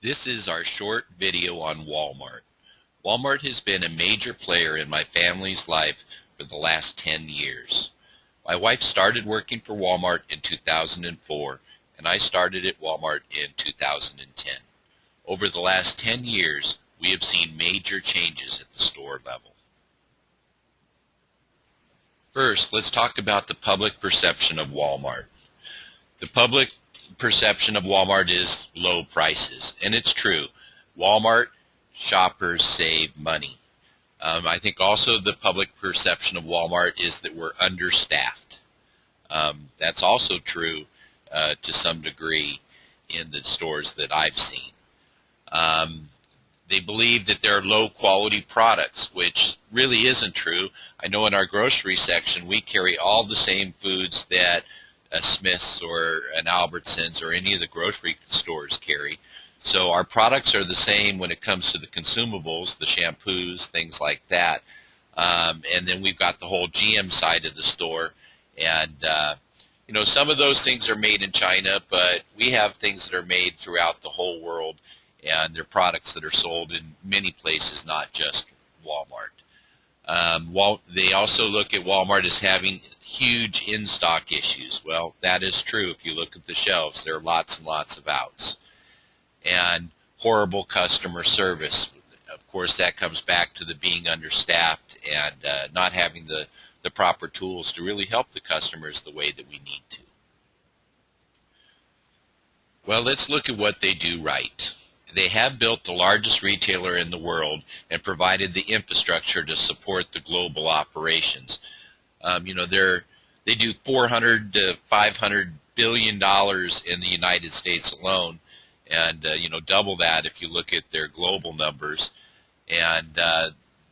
This is our short video on Walmart. Walmart has been a major player in my family's life for the last 10 years. My wife started working for Walmart in 2004, and I started at Walmart in 2010. Over the last 10 years, we have seen major changes at the store level. First, let's talk about the public perception of Walmart. The public perception of Walmart is low prices, and it's true. Walmart shoppers save money. I think also the public perception of Walmart is that we're understaffed. That's also true to some degree in the stores that I've seen. They believe that they're low quality products, which really isn't true. I know in our grocery section we carry all the same foods that a Smith's or an Albertsons or any of the grocery stores carry. So our products are the same when it comes to the consumables, the shampoos, things like that. And then we've got the whole GM side of the store. And, some of those things are made in China, but we have things that are made throughout the whole world. And they're products that are sold in many places, not just Walmart. They also look at Walmart as having huge in-stock issues. Well, that is true. If you look at the shelves, there are lots and lots of outs. And horrible customer service. Of course, that comes back to the being understaffed and not having the proper tools to really help the customers the way that we need to. Well, let's look at what they do right. They have built the largest retailer in the world and provided the infrastructure to support the global operations. They do $400 to $500 billion in the United States alone, and double that if you look at their global numbers. And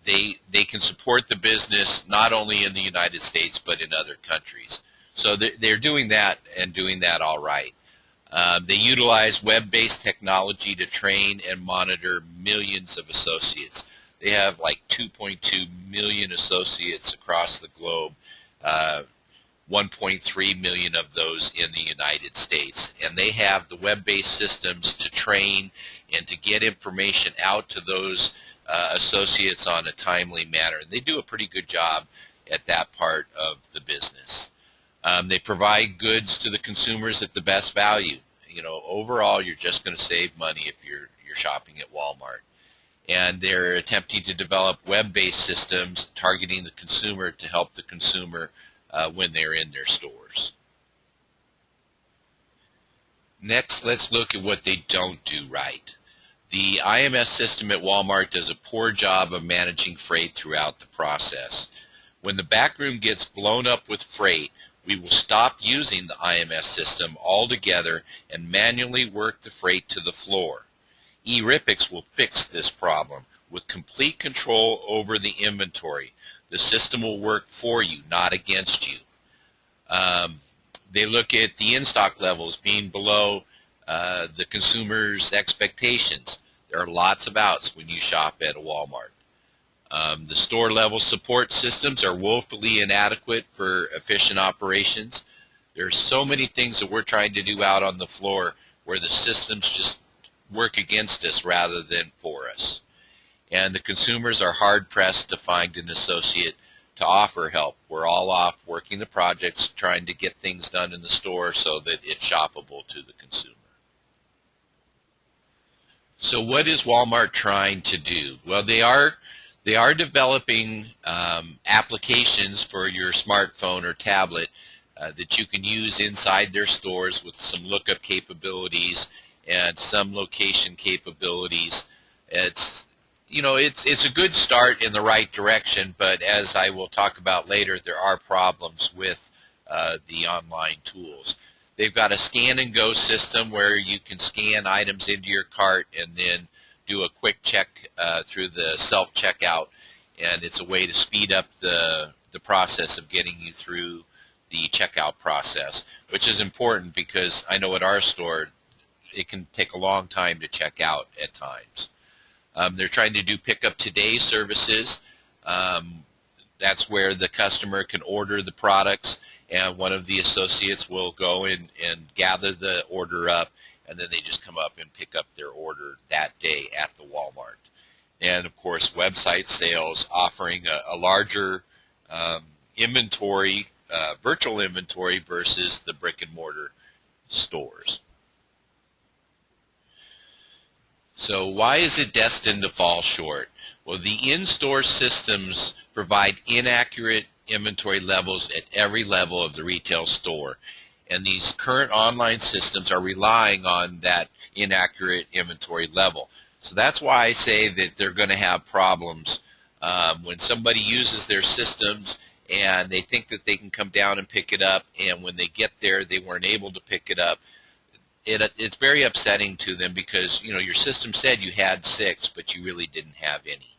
they can support the business not only in the United States but in other countries. So they're doing that and doing that all right. They utilize web-based technology to train and monitor millions of associates. They have like 2.2 million associates across the globe, 1.3 million of those in the United States. And they have the web-based systems to train and to get information out to those associates on a timely manner. And they do a pretty good job at that part of the business. They provide goods to the consumers at the best value. Overall, you're just going to save money if you're shopping at Walmart. And they're attempting to develop web-based systems targeting the consumer to help the consumer when they're in their stores. Next, let's look at what they don't do right. The IMS system at Walmart does a poor job of managing freight throughout the process. When the backroom gets blown up with freight, we will stop using the IMS system altogether and manually work the freight to the floor. eRipix will fix this problem with complete control over the inventory. The system will work for you, not against you. They look at the in-stock levels being below the consumer's expectations. There are lots of outs when you shop at a Walmart. The store-level support systems are woefully inadequate for efficient operations. There are so many things that we're trying to do out on the floor where the systems just work against us rather than for us. And the consumers are hard-pressed to find an associate to offer help. We're all off working the projects, trying to get things done in the store so that it's shoppable to the consumer. So what is Walmart trying to do? Well, they are developing applications for your smartphone or tablet that you can use inside their stores with some lookup capabilities and some location capabilities. It's a good start in the right direction, but as I will talk about later, there are problems with the online tools. They've got a scan and go system where you can scan items into your cart and then do a quick check through the self-checkout, and it's a way to speed up the process of getting you through the checkout process, which is important because I know at our store it can take a long time to check out at times. They're trying to do pick up today services. That's where the customer can order the products and one of the associates will go in and gather the order up and then they just come up and pick up their order that day at the Walmart. And of course, website sales offering a larger inventory, virtual inventory versus the brick and mortar stores. So why is it destined to fall short? Well, the in-store systems provide inaccurate inventory levels at every level of the retail store. And these current online systems are relying on that inaccurate inventory level. So that's why I say that they're going to have problems when somebody uses their systems and they think that they can come down and pick it up, and when they get there they weren't able to pick it up. It's very upsetting to them because, you know, your system said you had 6, but you really didn't have any.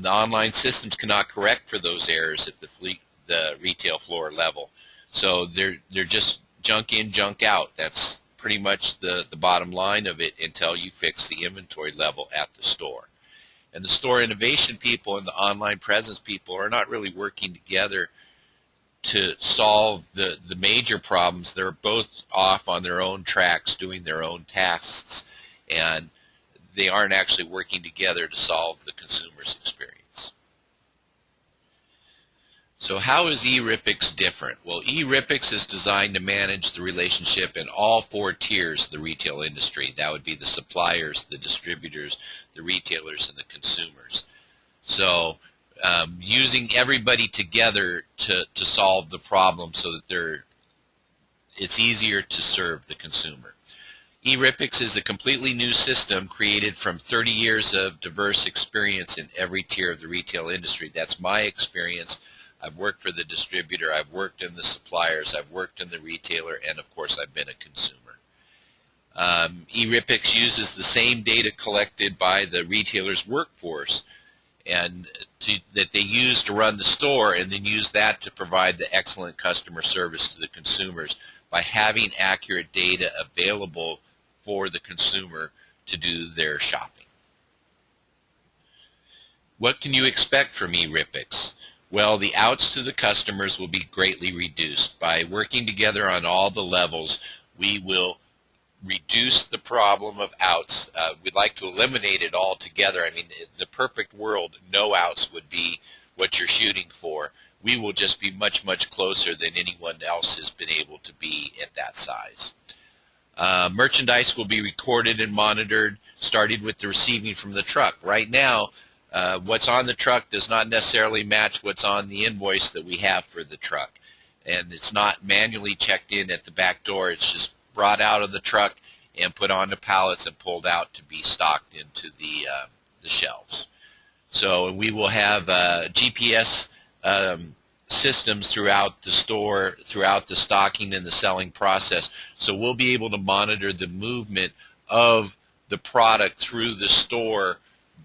The online systems cannot correct for those errors at the retail floor level. So they're just junk in, junk out. That's pretty much the bottom line of it until you fix the inventory level at the store. And the store innovation people and the online presence people are not really working together to solve the major problems. They're both off on their own tracks doing their own tasks, and they aren't actually working together to solve the consumer's experience. So how is eRIPEX different? Well, eRIPEX is designed to manage the relationship in all 4 tiers of the retail industry. That would be the suppliers, the distributors, the retailers, and the consumers. So using everybody together to solve the problem so that it's easier to serve the consumer. eRIPEX is a completely new system created from 30 years of diverse experience in every tier of the retail industry. That's my experience. I've worked for the distributor, I've worked in the suppliers, I've worked in the retailer, and of course I've been a consumer. eRIPEX uses the same data collected by the retailer's workforce and that they use to run the store, and then use that to provide the excellent customer service to the consumers by having accurate data available for the consumer to do their shopping. What can you expect from eRIPEX? Well, the outs to the customers will be greatly reduced. By working together on all the levels, we will reduce the problem of outs. We'd like to eliminate it altogether. I mean, in the perfect world, no outs would be what you're shooting for. We will just be much, much closer than anyone else has been able to be at that size. Merchandise will be recorded and monitored, starting with the receiving from the truck. Right now, what's on the truck does not necessarily match what's on the invoice that we have for the truck. And it's not manually checked in at the back door. It's just brought out of the truck and put onto pallets and pulled out to be stocked into the shelves. So we will have GPS systems throughout the store, throughout the stocking and the selling process. So we'll be able to monitor the movement of the product through the store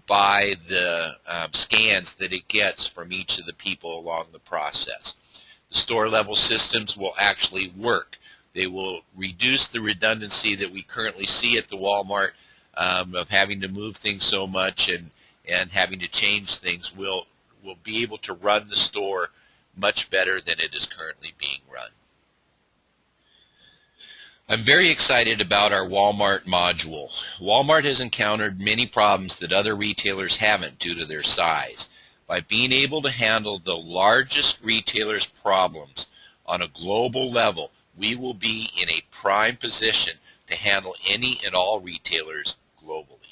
by the scans that it gets from each of the people along the process. The store level systems will actually work. They will reduce the redundancy that we currently see at the Walmart of having to move things so much and having to change things. We'll be able to run the store much better than it is currently being run. I'm very excited about our Walmart module. Walmart has encountered many problems that other retailers haven't due to their size. By being able to handle the largest retailers' problems on a global level, we will be in a prime position to handle any and all retailers globally.